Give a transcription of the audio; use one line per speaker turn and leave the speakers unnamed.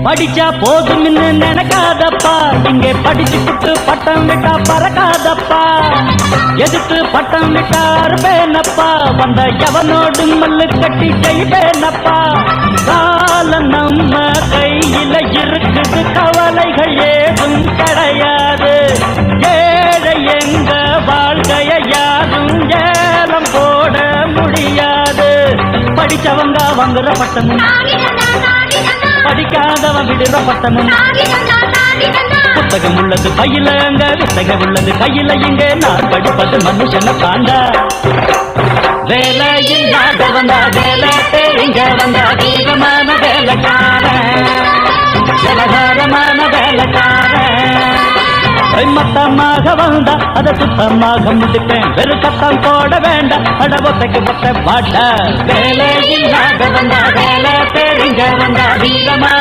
படிச்சா போதும் நினைக்காதப்பா, இங்கே படிச்சுட்டு பட்டம் விட்டா பறக்காதப்பா. எதுக்கு பட்டம் விட்டா அறுப்பேனப்பா, வந்த எவனோடு மல்லு கட்டி செய்வேனப்பா. காலம் நம்ம கையில இருக்குது, கவலைகள் ஏதும் கிடையாது. ஏழை எங்க வாழ்க்கைய யாரும் ஏலம் போட முடியாது. படிச்சவங்க வாங்குற பட்டமும், படிக்காதவன் விடுற பட்டமும். புத்தகம் உள்ளது கையில அங்க, புத்தகம் உள்ளது கையில இங்க. நான் படிப்பது மனுஷனை தாண்டா. வேலை இல்லாத வந்தா வேலை தெரிஞ்ச வந்தா தீவிரமான வேலைக்காரன், ஜலகாரமான வேலைக்காரன். மொத்தமாக வந்தா அதை சுத்தமாக முடிப்பேன். வெறுக்கத்தான் போட வேண்டாம், அடவத்தைக்கு பட்ட பாட்ட. வேலை இல்லாத வந்தா வேலை தெரிஞ்ச வந்தா வீரமா